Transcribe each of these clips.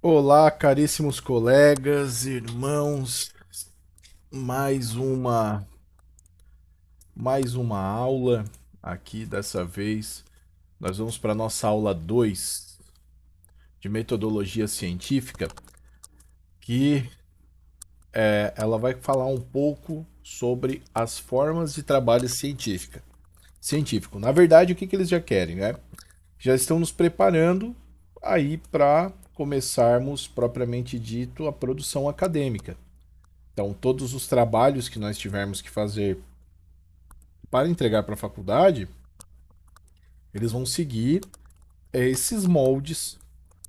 Olá, caríssimos colegas, irmãos, mais uma mais uma aula aqui dessa vez. Nós vamos para nossa aula 2 de metodologia científica, que ela vai falar um pouco sobre as formas de trabalho científico. Na verdade, o que eles já querem, né? Já estão nos preparando aí para começarmos propriamente dito a produção acadêmica. Então, todos os trabalhos que nós tivermos que fazer para entregar para a faculdade, eles vão seguir esses moldes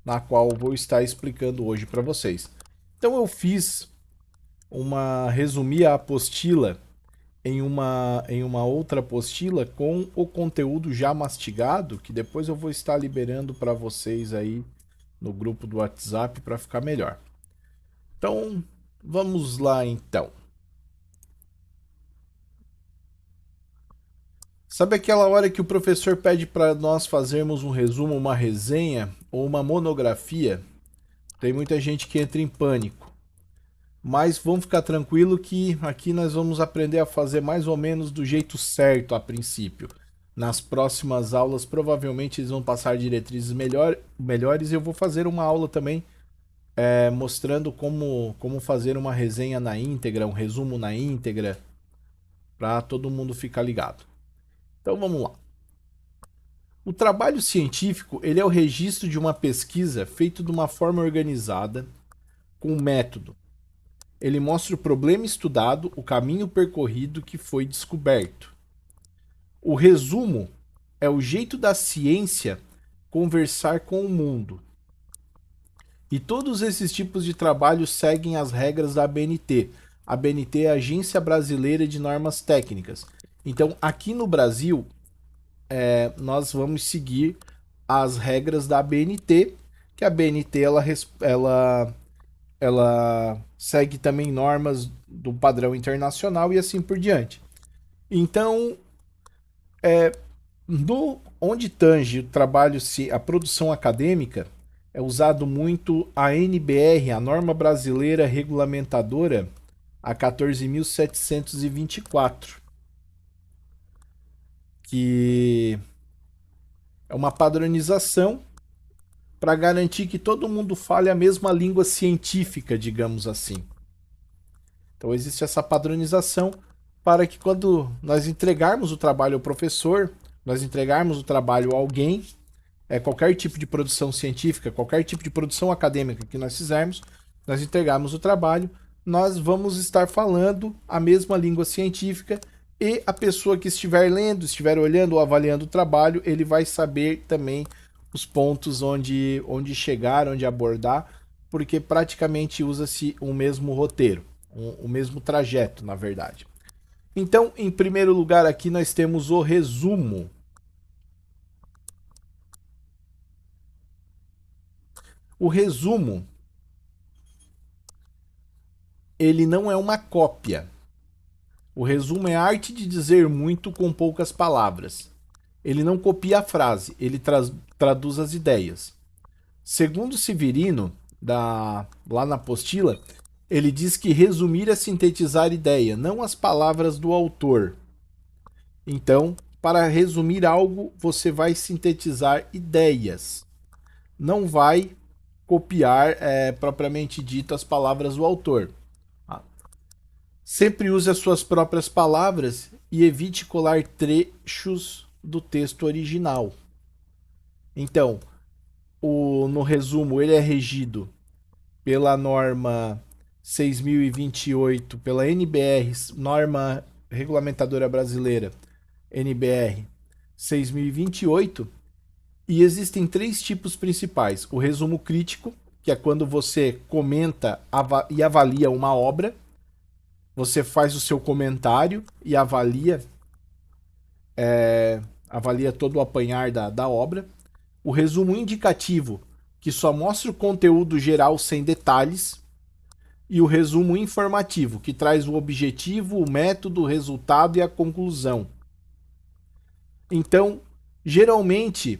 na qual eu vou estar explicando hoje para vocês. Então, eu fiz resumi a apostila em uma outra apostila com o conteúdo já mastigado, que depois eu vou estar liberando para vocês aí no grupo do WhatsApp para ficar melhor. Então, vamos lá então. Sabe aquela hora que o professor pede para nós fazermos um resumo, uma resenha ou uma monografia? Tem muita gente que entra em pânico. Mas vamos ficar tranquilo que aqui nós vamos aprender a fazer mais ou menos do jeito certo a princípio. Nas próximas aulas, provavelmente eles vão passar diretrizes melhores e eu vou fazer uma aula também mostrando como fazer uma resenha na íntegra, um resumo na íntegra, para todo mundo ficar ligado. Então vamos lá. O trabalho científico ele é o registro de uma pesquisa feito de uma forma organizada, com método. Ele mostra o problema estudado, o caminho percorrido que foi descoberto. O resumo é o jeito da ciência conversar com o mundo. E todos esses tipos de trabalho seguem as regras da ABNT. A ABNT é a Agência Brasileira de Normas Técnicas. Então, aqui no Brasil, nós vamos seguir as regras da ABNT, que a ABNT ela segue também normas do padrão internacional e assim por diante. Então, onde tange o trabalho, a produção acadêmica, é usado muito a NBR, a Norma Brasileira Regulamentadora, a 14.724, que é uma padronização para garantir que todo mundo fale a mesma língua científica, digamos assim. Então existe essa padronização para que quando nós entregarmos o trabalho ao professor, nós entregarmos o trabalho a alguém, qualquer tipo de produção científica, qualquer tipo de produção acadêmica que nós fizermos, nós entregarmos o trabalho, nós vamos estar falando a mesma língua científica e a pessoa que estiver lendo, estiver olhando ou avaliando o trabalho, ele vai saber também os pontos onde chegar, onde abordar, porque praticamente usa-se o mesmo roteiro, o mesmo trajeto, na verdade. Então, em primeiro lugar, aqui nós temos o resumo. O resumo, ele não é uma cópia. O resumo é a arte de dizer muito com poucas palavras. Ele não copia a frase, ele traduz as ideias. Segundo Severino, lá na apostila, ele diz que resumir é sintetizar ideia, não as palavras do autor. Então, para resumir algo, você vai sintetizar ideias. Não vai copiar propriamente dito as palavras do autor. Sempre use as suas próprias palavras e evite colar trechos do texto original. Então, no resumo, ele é regido pela norma 6.028, pela NBR, norma regulamentadora brasileira, NBR 6.028, e existem três tipos principais. O resumo crítico, que é quando você comenta e avalia uma obra, você faz o seu comentário e avalia todo o apanhar da obra. O resumo indicativo, que só mostra o conteúdo geral sem detalhes. E o resumo informativo, que traz o objetivo, o método, o resultado e a conclusão. Então, geralmente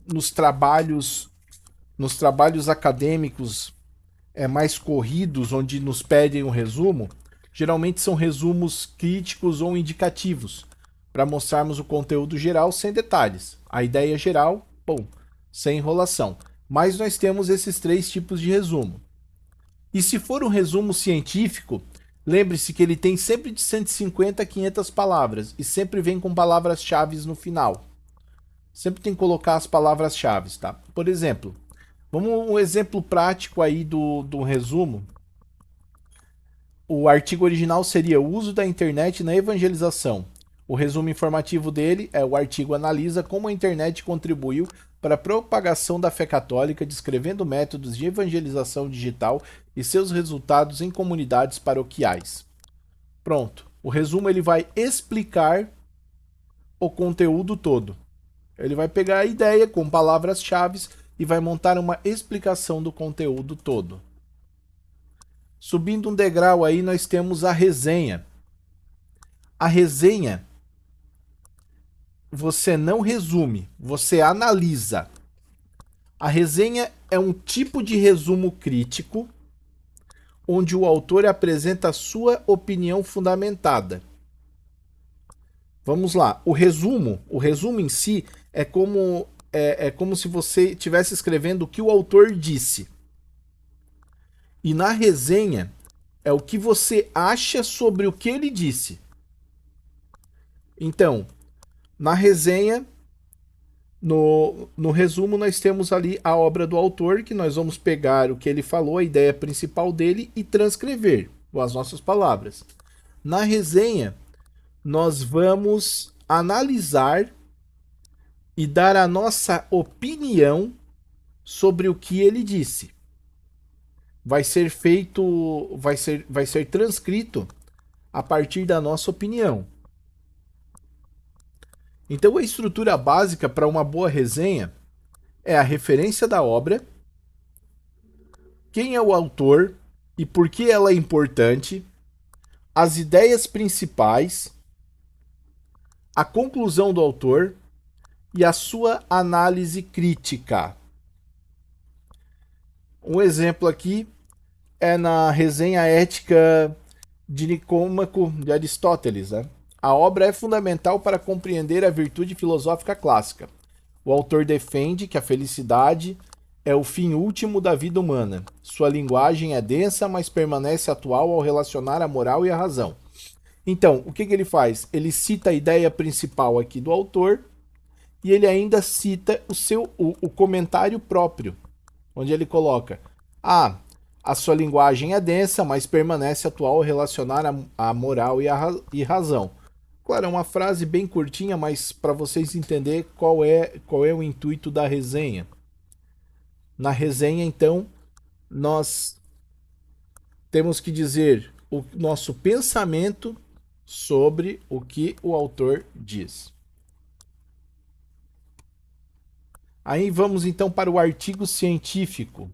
nos trabalhos nos trabalhos acadêmicos mais corridos, onde nos pedem um resumo, geralmente são resumos críticos ou indicativos, para mostrarmos o conteúdo geral sem detalhes. A ideia geral, bom, sem enrolação. Mas nós temos esses 3 tipos de resumo. E se for um resumo científico, lembre-se que ele tem sempre de 150 a 500 palavras e sempre vem com palavras-chave no final. Sempre tem que colocar as palavras-chave, tá? Por exemplo, vamos um exemplo prático aí do resumo. O artigo original seria o uso da internet na evangelização. O resumo informativo dele é o artigo analisa como a internet contribuiu para a propagação da fé católica, descrevendo métodos de evangelização digital e seus resultados em comunidades paroquiais. Pronto. O resumo ele vai explicar o conteúdo todo. Ele vai pegar a ideia com palavras-chave e vai montar uma explicação do conteúdo todo. Subindo um degrau aí, nós temos a resenha. A resenha, você não resume, você analisa. A resenha é um tipo de resumo crítico, onde o autor apresenta a sua opinião fundamentada. Vamos lá, o resumo em si é como se você estivesse escrevendo o que o autor disse. E na resenha é o que você acha sobre o que ele disse. Então, na resenha, no resumo, nós temos ali a obra do autor, que nós vamos pegar o que ele falou, a ideia principal dele, e transcrever com as nossas palavras. Na resenha, nós vamos analisar e dar a nossa opinião sobre o que ele disse. Vai ser feito, vai ser transcrito a partir da nossa opinião. Então, a estrutura básica para uma boa resenha é a referência da obra, quem é o autor e por que ela é importante, as ideias principais, a conclusão do autor e a sua análise crítica. Um exemplo aqui é na resenha ética de Nicômaco de Aristóteles, né? A obra é fundamental para compreender a virtude filosófica clássica. O autor defende que a felicidade é o fim último da vida humana. Sua linguagem é densa, mas permanece atual ao relacionar a moral e a razão. Então, o que ele faz? Ele cita a ideia principal aqui do autor e ele ainda cita o comentário próprio, onde ele coloca: a sua linguagem é densa, mas permanece atual ao relacionar a moral e razão. Claro, é uma frase bem curtinha, mas para vocês entenderem qual é o intuito da resenha. Na resenha, então, nós temos que dizer o nosso pensamento sobre o que o autor diz. Aí vamos então para o artigo científico.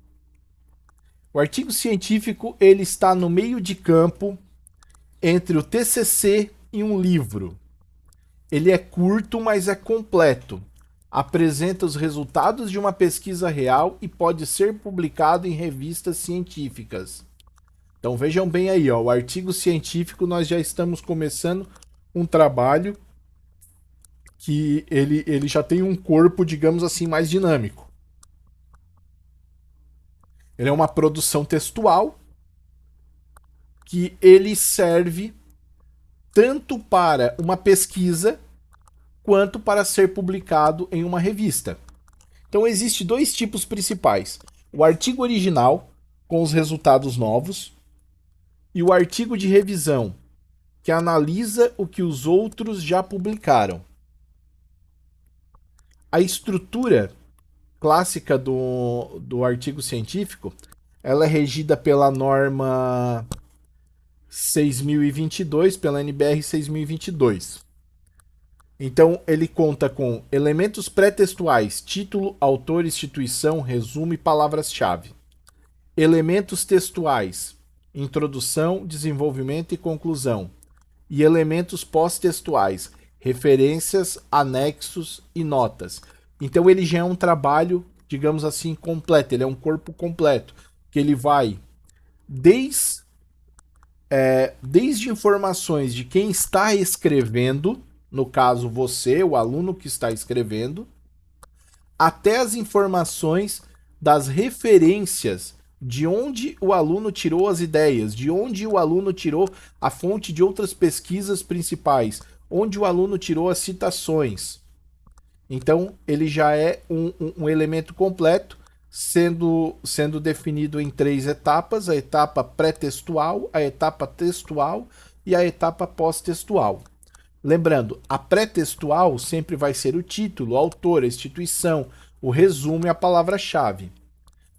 O artigo científico ele está no meio de campo entre o TCC e um livro. Ele é curto, mas é completo. Apresenta os resultados de uma pesquisa real e pode ser publicado em revistas científicas. Então vejam bem aí, ó, o artigo científico nós já estamos começando um trabalho que ele já tem um corpo, digamos assim, mais dinâmico. Ele é uma produção textual que ele serve tanto para uma pesquisa quanto para ser publicado em uma revista. Então existem 2 tipos principais: o artigo original, com os resultados novos, e o artigo de revisão, que analisa o que os outros já publicaram. A estrutura clássica do artigo científico, ela é regida pela norma 6022, pela NBR 6022. Então, ele conta com elementos pré-textuais, título, autor, instituição, resumo e palavras-chave. Elementos textuais, introdução, desenvolvimento e conclusão. E elementos pós-textuais, referências, anexos e notas. Então, ele já é um trabalho digamos assim, completo. Ele é um corpo completo, que ele vai desde informações de quem está escrevendo, no caso você, o aluno que está escrevendo, até as informações das referências de onde o aluno tirou as ideias, de onde o aluno tirou a fonte de outras pesquisas principais, onde o aluno tirou as citações. Então, ele já é um elemento completo, sendo definido em 3 etapas: a etapa pré-textual, a etapa textual e a etapa pós-textual. Lembrando, a pré-textual sempre vai ser o título, o autor, a instituição, o resumo e a palavra-chave.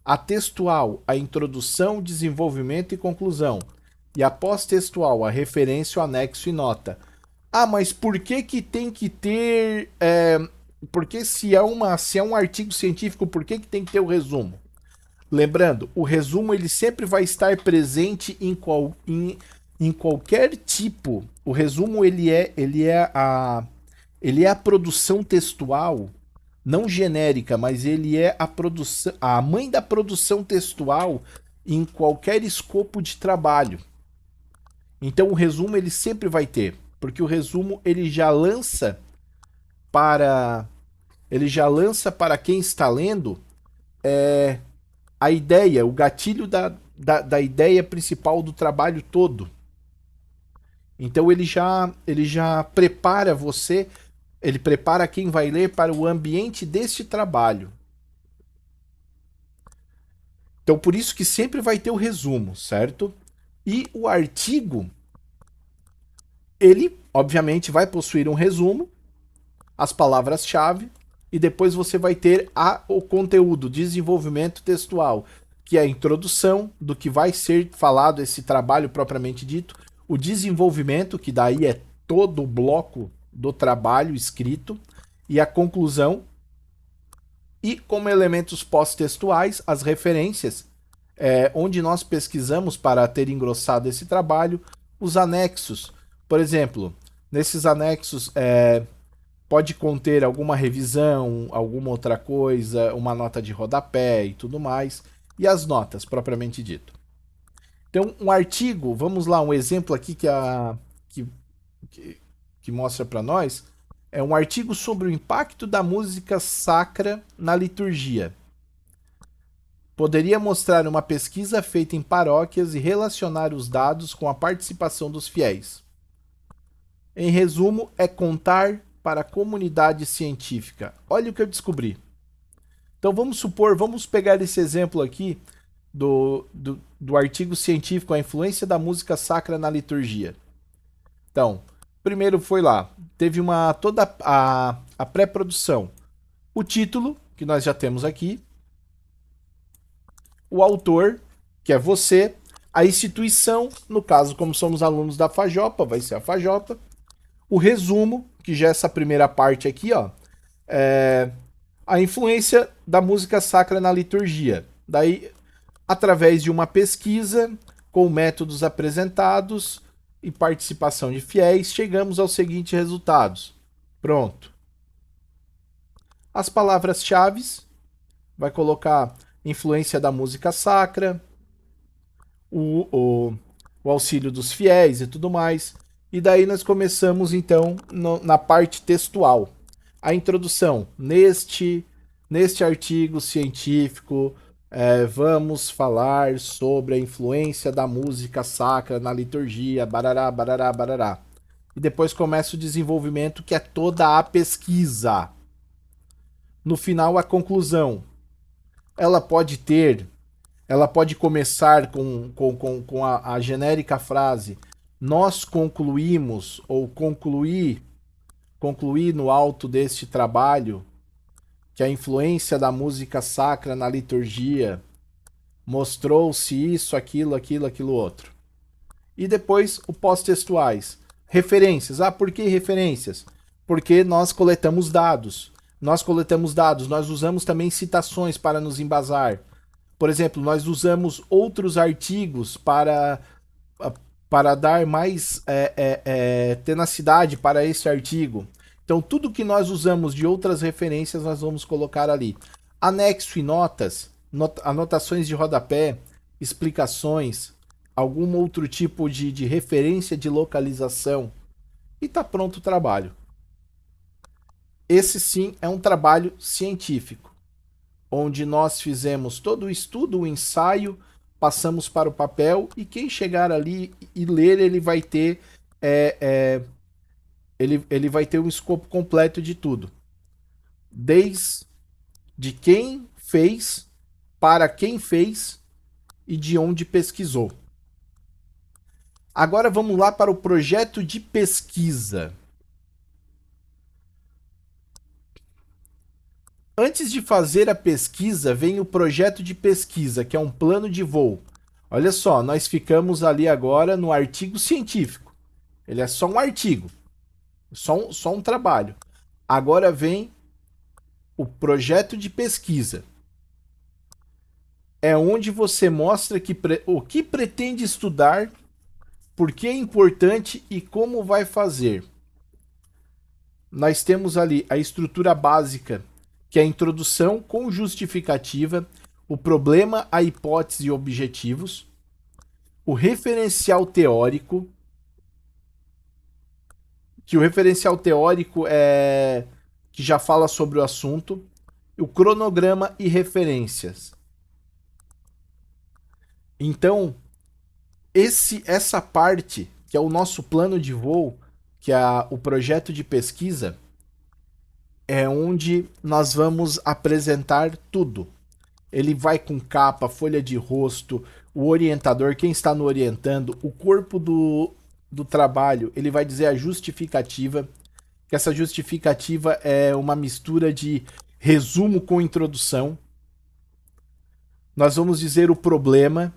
A textual, a introdução, desenvolvimento e conclusão. E a pós-textual, a referência, o anexo e nota. Ah, mas por que tem que ter... porque se é um artigo científico, por que tem que ter o resumo? Lembrando, o resumo ele sempre vai estar presente em qualquer tipo. O resumo ele é a produção textual, não genérica, mas ele é a mãe da produção textual em qualquer escopo de trabalho. Então o resumo ele sempre vai ter, porque o resumo ele já lança para quem está lendo a ideia, o gatilho da ideia principal do trabalho todo. Então ele já prepara você, ele prepara quem vai ler para o ambiente deste trabalho. Então por isso que sempre vai ter o resumo, certo? E o artigo, ele obviamente vai possuir um resumo, as palavras-chave, e depois você vai ter o conteúdo, desenvolvimento textual, que é a introdução do que vai ser falado, esse trabalho propriamente dito, o desenvolvimento, que daí é todo o bloco do trabalho escrito, e a conclusão, e como elementos pós-textuais, as referências, onde nós pesquisamos para ter engrossado esse trabalho, os anexos. Por exemplo, nesses anexos pode conter alguma revisão, alguma outra coisa, uma nota de rodapé e tudo mais, e as notas, propriamente dito. Então, um artigo, vamos lá, um exemplo aqui que mostra para nós, é um artigo sobre o impacto da música sacra na liturgia. Poderia mostrar uma pesquisa feita em paróquias e relacionar os dados com a participação dos fiéis. Em resumo, é contar para a comunidade científica. Olha o que eu descobri. Então vamos pegar esse exemplo aqui do artigo científico, a influência da música sacra na liturgia. Então, primeiro foi lá, teve toda a pré-produção. O título, que nós já temos aqui. O autor, que é você. A instituição, no caso, como somos alunos da FAJOPA, vai ser a FAJOPA. O resumo, que já é essa primeira parte aqui, ó, a influência da música sacra na liturgia. Daí, através de uma pesquisa, com métodos apresentados e participação de fiéis, chegamos aos seguintes resultados. Pronto. As palavras-chave, vai colocar influência da música sacra, o auxílio dos fiéis e tudo mais. E daí nós começamos, então, na parte textual. A introdução. Neste artigo científico, vamos falar sobre a influência da música sacra na liturgia, barará, barará, barará. E depois começa o desenvolvimento, que é toda a pesquisa. No final, a conclusão. Ela pode começar com a genérica frase: nós concluímos, ou concluí no alto deste trabalho, que a influência da música sacra na liturgia mostrou-se isso, aquilo, outro. E depois o pós-textuais. Referências. Por que referências? Porque nós coletamos dados. Nós usamos também citações para nos embasar. Por exemplo, nós usamos outros artigos para dar mais tenacidade para esse artigo. Então, tudo que nós usamos de outras referências, nós vamos colocar ali. Anexo e notas, anotações de rodapé, explicações, algum outro tipo de referência de localização e está pronto o trabalho. Esse sim é um trabalho científico, onde nós fizemos todo o estudo, o ensaio, passamos para o papel e quem chegar ali e ler, ele vai ter ele vai ter um escopo completo de tudo. Desde quem fez, para quem fez e de onde pesquisou. Agora vamos lá para o projeto de pesquisa. Antes de fazer a pesquisa, vem o projeto de pesquisa, que é um plano de voo. Olha só, nós ficamos ali agora no artigo científico. Ele é só um artigo, só um trabalho. Agora vem o projeto de pesquisa. É onde você mostra o que pretende estudar, por que é importante e como vai fazer. Nós temos ali a estrutura básica, que é a introdução com justificativa, o problema, a hipótese e objetivos, o referencial teórico, que o referencial teórico é que já fala sobre o assunto, o cronograma e referências. Então, essa parte, que é o nosso plano de voo, que é o projeto de pesquisa, é onde nós vamos apresentar tudo. Ele vai com capa, folha de rosto, o orientador, quem está no orientando, o corpo do trabalho, ele vai dizer a justificativa, que essa justificativa é uma mistura de resumo com introdução. Nós vamos dizer o problema,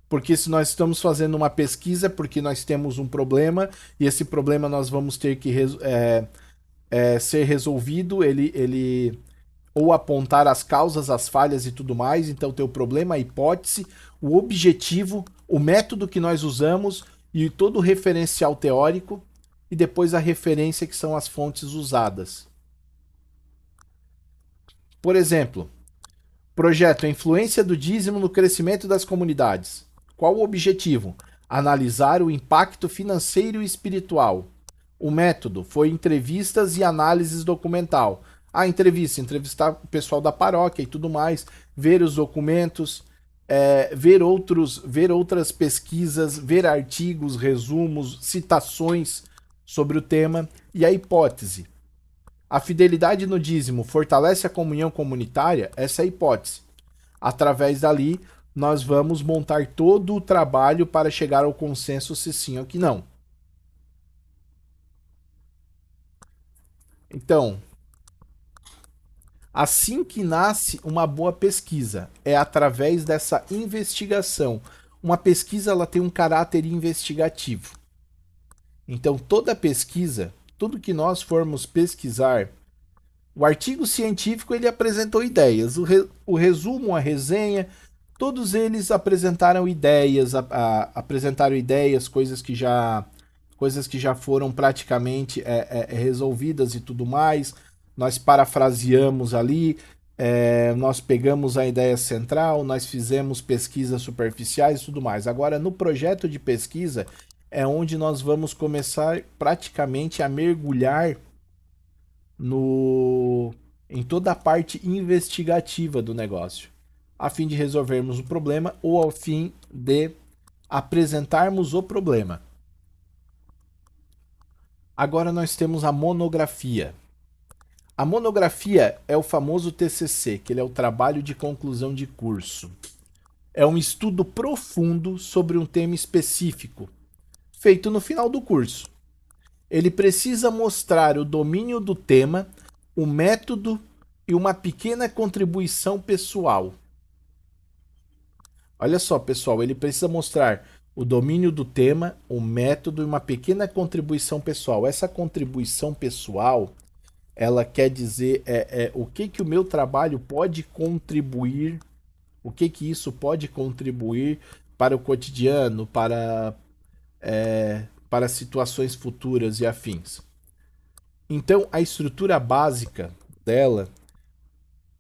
porque se nós estamos fazendo uma pesquisa, é porque nós temos um problema, e esse problema nós vamos ter que ser resolvido, ele ou apontar as causas, as falhas e tudo mais. Então tem o problema, a hipótese, o objetivo, o método que nós usamos e todo o referencial teórico e depois a referência, que são as fontes usadas. Por exemplo, projeto a influência do dízimo no crescimento das comunidades. Qual o objetivo? Analisar o impacto financeiro e espiritual. O método foi entrevistas e análises documental. Entrevistar o pessoal da paróquia e tudo mais, ver os documentos, ver outras pesquisas, ver artigos, resumos, citações sobre o tema. E a hipótese. A fidelidade no dízimo fortalece a comunhão comunitária? Essa é a hipótese. Através dali, nós vamos montar todo o trabalho para chegar ao consenso se sim ou que não. Então, assim que nasce uma boa pesquisa, é através dessa investigação. Uma pesquisa, ela tem um caráter investigativo. Então, toda pesquisa, tudo que nós formos pesquisar, o artigo científico, ele apresentou ideias, o resumo, a resenha, todos eles apresentaram ideias, coisas que já foram praticamente resolvidas e tudo mais. Nós parafraseamos ali, nós pegamos a ideia central, nós fizemos pesquisas superficiais e tudo mais. Agora, no projeto de pesquisa, é onde nós vamos começar praticamente a mergulhar em toda a parte investigativa do negócio, a fim de resolvermos o problema ou ao fim de apresentarmos o problema. Agora nós temos a monografia. A monografia é o famoso TCC, que ele é o trabalho de conclusão de curso. É um estudo profundo sobre um tema específico, feito no final do curso. Ele precisa mostrar o domínio do tema, o método e uma pequena contribuição pessoal. Olha só, pessoal, ele precisa mostrar o domínio do tema, o método e uma pequena contribuição pessoal. Essa contribuição pessoal, ela quer dizer o que o meu trabalho pode contribuir, o que isso pode contribuir para o cotidiano, para situações futuras e afins. Então, a estrutura básica dela,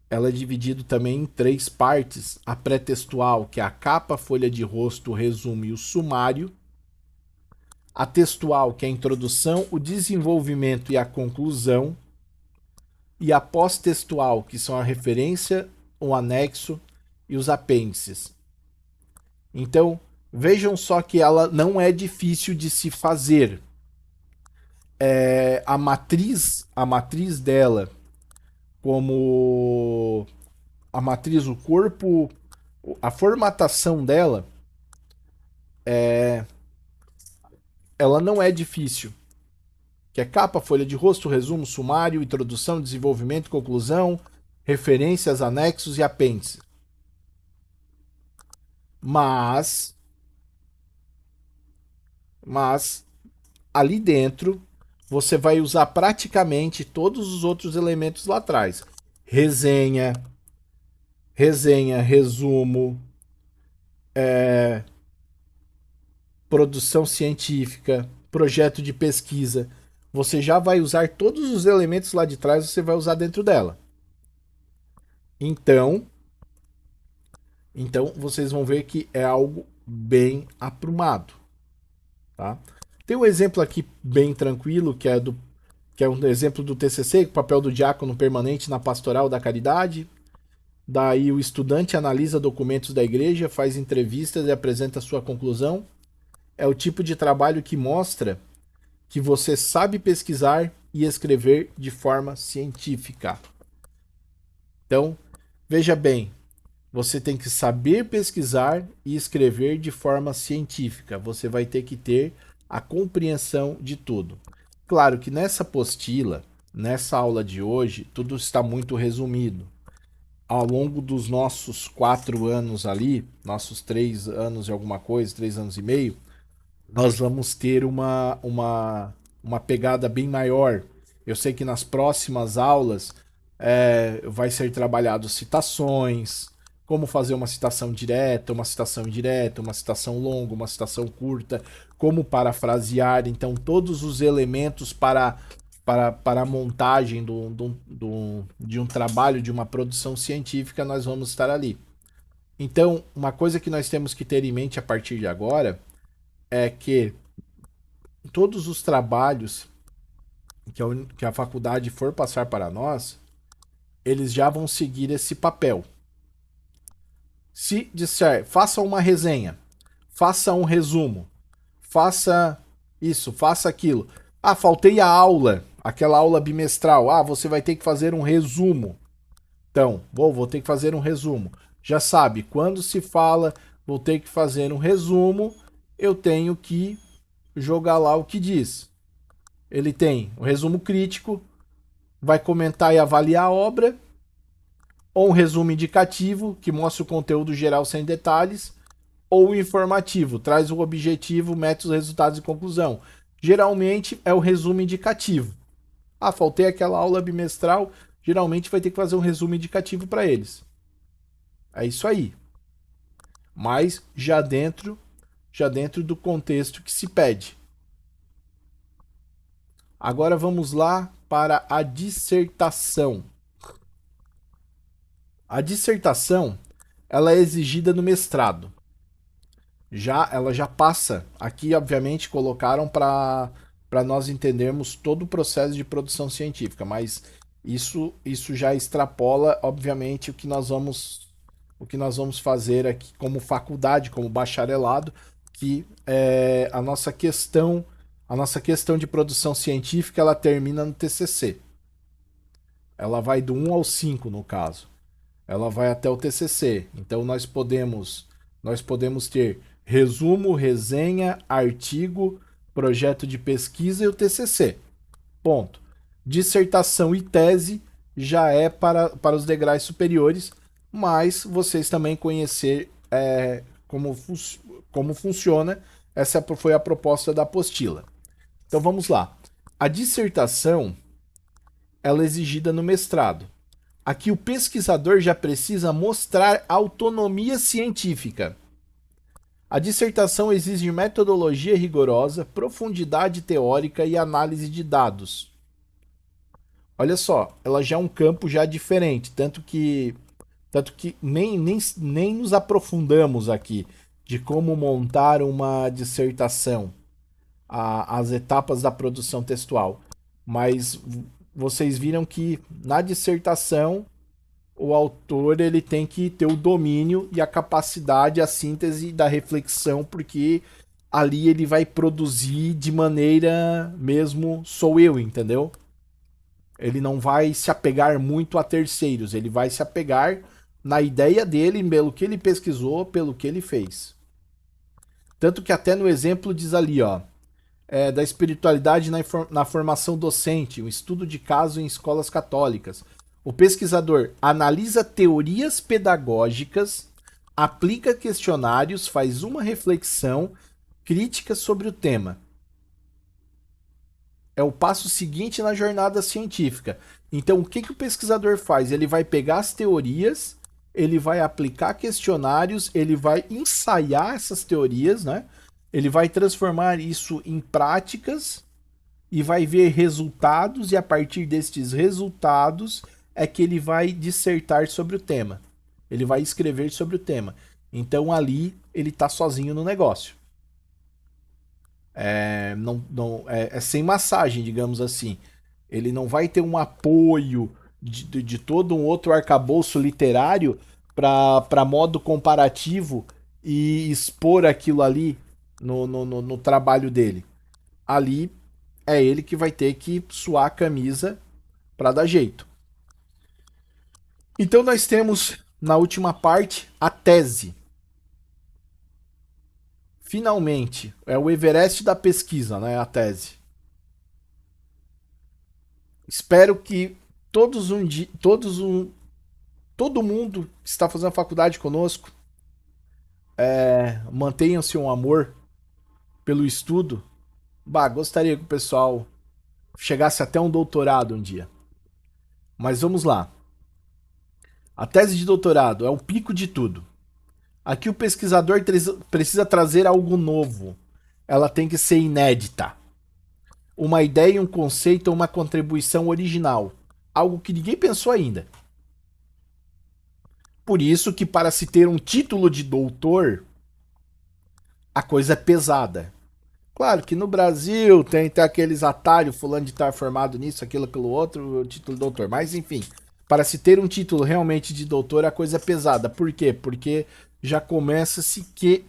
ela é dividida também em 3 partes. A pré-textual, que é a capa, a folha de rosto, o resumo e o sumário. A textual, que é a introdução, o desenvolvimento e a conclusão. E a pós-textual, que são a referência, o anexo e os apêndices. Então, vejam só que ela não é difícil de se fazer. A matriz dela, como a matriz, o corpo, a formatação dela, ela não é difícil. Que é capa, folha de rosto, resumo, sumário, introdução, desenvolvimento, conclusão, referências, anexos e apêndices. Mas ali dentro você vai usar praticamente todos os outros elementos lá atrás. Resenha, resumo, produção científica, projeto de pesquisa. Você já vai usar todos os elementos lá de trás, você vai usar dentro dela. Então vocês vão ver que é algo bem aprumado, tá? Tem um exemplo aqui bem tranquilo, que é um exemplo do TCC, o papel do diácono permanente na pastoral da caridade. Daí o estudante analisa documentos da igreja, faz entrevistas e apresenta sua conclusão. É o tipo de trabalho que mostra que você sabe pesquisar e escrever de forma científica. Então, veja bem, você tem que saber pesquisar e escrever de forma científica. Você vai ter que ter a compreensão de tudo. Claro que nessa apostila, nessa aula de hoje, tudo está muito resumido. Ao longo dos nossos 4 anos ali, nossos 3 anos e alguma coisa, 3 anos e meio, nós vamos ter uma pegada bem maior. Eu sei que nas próximas aulas vai ser trabalhado citações, como fazer uma citação direta, uma citação indireta, uma citação longa, uma citação curta, como parafrasear. Então, todos os elementos para a montagem de um trabalho, de uma produção científica, nós vamos estar ali. Então, uma coisa que nós temos que ter em mente a partir de agora é que todos os trabalhos que a faculdade for passar para nós, eles já vão seguir esse papel. Se disser, faça uma resenha, faça um resumo, faça isso, faça aquilo. Ah, faltei a aula, aquela aula bimestral. Ah, você vai ter que fazer um resumo. Então, vou ter que fazer um resumo. Já sabe, quando se fala, vou ter que fazer um resumo, eu tenho que jogar lá o que diz. Ele tem um resumo crítico, vai comentar e avaliar a obra, ou um resumo indicativo, que mostra o conteúdo geral sem detalhes, ou informativo, traz o objetivo, métodos, resultados e conclusão. Geralmente é o resumo indicativo. Ah, faltei aquela aula bimestral, geralmente vai ter que fazer um resumo indicativo para eles. É isso aí. Mas já dentro do contexto que se pede. Agora vamos lá para a dissertação. A dissertação, ela é exigida no mestrado. Ela já passa. Aqui, obviamente, colocaram para nós entendermos todo o processo de produção científica, mas isso já extrapola, obviamente, o que nós vamos fazer aqui como faculdade, como bacharelado, que é a nossa questão de produção científica, ela termina no TCC. Ela vai do 1 ao 5, no caso. Ela vai até o TCC. Então nós podemos ter resumo, resenha, artigo, projeto de pesquisa e o TCC. Ponto. Dissertação e tese já é para os degraus superiores, mas vocês também conhecer como funciona. Essa foi a proposta da apostila. Então vamos lá. A dissertação ela é exigida no mestrado. Aqui o pesquisador já precisa mostrar autonomia científica. A dissertação exige metodologia rigorosa, profundidade teórica e análise de dados. Olha só, ela já é um campo já diferente, tanto que nem nos aprofundamos aqui de como montar uma dissertação, as etapas da produção textual. Mas vocês viram que na dissertação o autor ele tem que ter o domínio e a capacidade, a síntese da reflexão, porque ali ele vai produzir de maneira mesmo sou eu, entendeu? Ele não vai se apegar muito a terceiros, ele vai se apegar na ideia dele, pelo que ele pesquisou, pelo que ele fez. Tanto que até no exemplo diz ali, ó, da espiritualidade na formação docente, um estudo de caso em escolas católicas. O pesquisador analisa teorias pedagógicas, aplica questionários, faz uma reflexão crítica sobre o tema. É o passo seguinte na jornada científica. Então, o que o pesquisador faz? Ele vai pegar as teorias, ele vai aplicar questionários, ele vai ensaiar essas teorias, né? Ele vai transformar isso em práticas e vai ver resultados, e a partir destes resultados é que ele vai dissertar sobre o tema. Ele vai escrever sobre o tema. Então ali ele está sozinho no negócio. É sem massagem, digamos assim. Ele não vai ter um apoio de todo um outro arcabouço literário para modo comparativo e expor aquilo ali no trabalho dele. Ali é ele que vai ter que suar a camisa para dar jeito. Então nós temos na última parte a tese. Finalmente, é o Everest da pesquisa, né, a tese. Espero que todo mundo que está fazendo faculdade conosco mantenham-se um amor pelo estudo. Bah, gostaria que o pessoal chegasse até um doutorado um dia. Mas vamos lá. A tese de doutorado é o pico de tudo. Aqui o pesquisador precisa trazer algo novo. Ela tem que ser inédita. Uma ideia, um conceito ou uma contribuição original. Algo que ninguém pensou ainda. Por isso que para se ter um título de doutor, a coisa é pesada. Claro que no Brasil tem aqueles atalhos, fulano de estar formado nisso, aquilo outro, o título de doutor. Mas enfim, para se ter um título realmente de doutor, a coisa é pesada. Por quê? Porque já começa-se que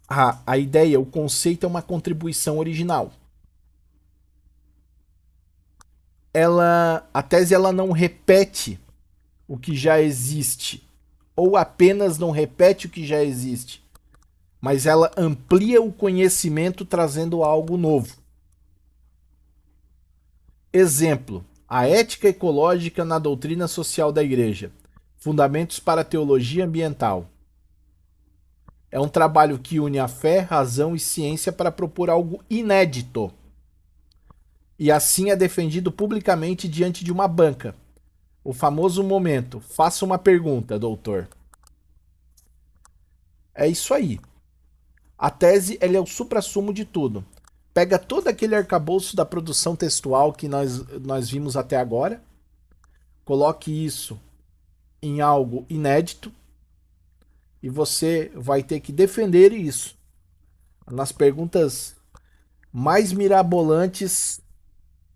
a ideia, o conceito é uma contribuição original. A tese ela não repete o que já existe, ou apenas não repete o que já existe, mas ela amplia o conhecimento trazendo algo novo. Exemplo: a ética ecológica na doutrina social da Igreja. Fundamentos para a teologia ambiental. É um trabalho que une a fé, razão e ciência para propor algo inédito. E assim é defendido publicamente diante de uma banca. O famoso momento. Faça uma pergunta, doutor. É isso aí. A tese ela é o suprassumo de tudo. Pega todo aquele arcabouço da produção textual que nós vimos até agora, coloque isso em algo inédito e você vai ter que defender isso nas perguntas mais mirabolantes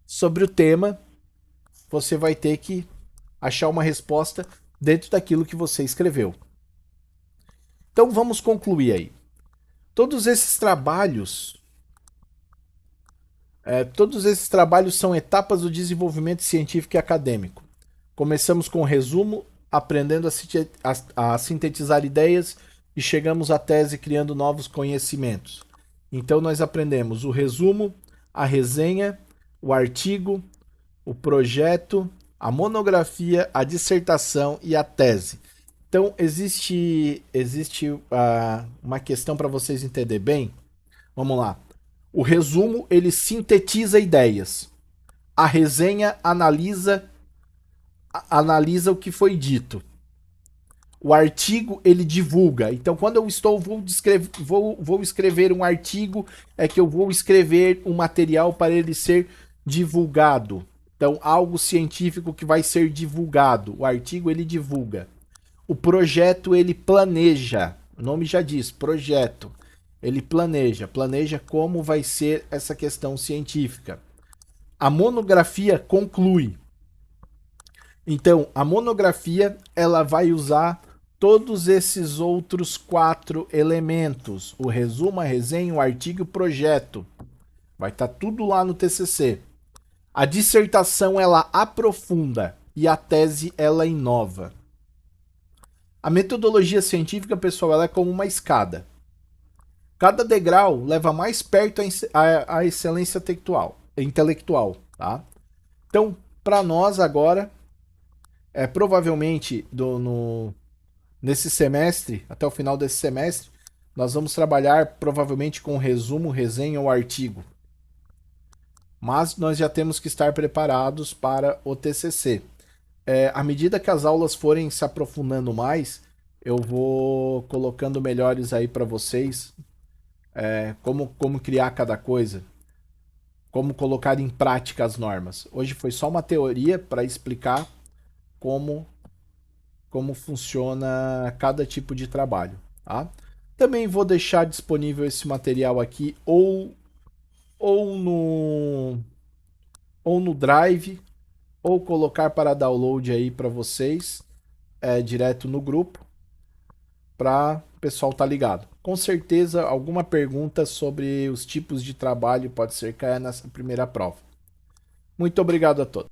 sobre o tema. Você vai ter que achar uma resposta dentro daquilo que você escreveu. Então vamos concluir aí. Todos esses trabalhos são etapas do desenvolvimento científico e acadêmico. Começamos com o resumo, aprendendo a sintetizar ideias e chegamos à tese criando novos conhecimentos. Então nós aprendemos o resumo, a resenha, o artigo, o projeto, a monografia, a dissertação e a tese. Então existe uma questão para vocês entenderem bem. Vamos lá. O resumo ele sintetiza ideias. A resenha analisa o que foi dito. O artigo ele divulga. Então, quando eu vou escrever um artigo, é que eu vou escrever um material para ele ser divulgado. Então, algo científico que vai ser divulgado. O artigo ele divulga. O projeto ele planeja. O nome já diz, projeto. Ele planeja como vai ser essa questão científica. A monografia conclui. Então, a monografia ela vai usar todos esses outros 4 elementos: o resumo, a resenha, o artigo e o projeto. Vai estar tudo lá no TCC. A dissertação ela aprofunda e a tese ela inova. A metodologia científica, pessoal, ela é como uma escada. Cada degrau leva mais perto a excelência intelectual, tá? Então, para nós agora, provavelmente nesse semestre, até o final desse semestre, nós vamos trabalhar provavelmente com resumo, resenha ou artigo. Mas nós já temos que estar preparados para o TCC. À medida que as aulas forem se aprofundando mais, eu vou colocando melhores aí para vocês, como criar cada coisa, como colocar em prática as normas. Hoje foi só uma teoria para explicar como funciona cada tipo de trabalho, tá? Também vou deixar disponível esse material aqui ou no Drive, ou colocar para download aí para vocês, direto no grupo, para o pessoal tá ligado. Com certeza alguma pergunta sobre os tipos de trabalho pode ser caia nessa primeira prova. Muito obrigado a todos.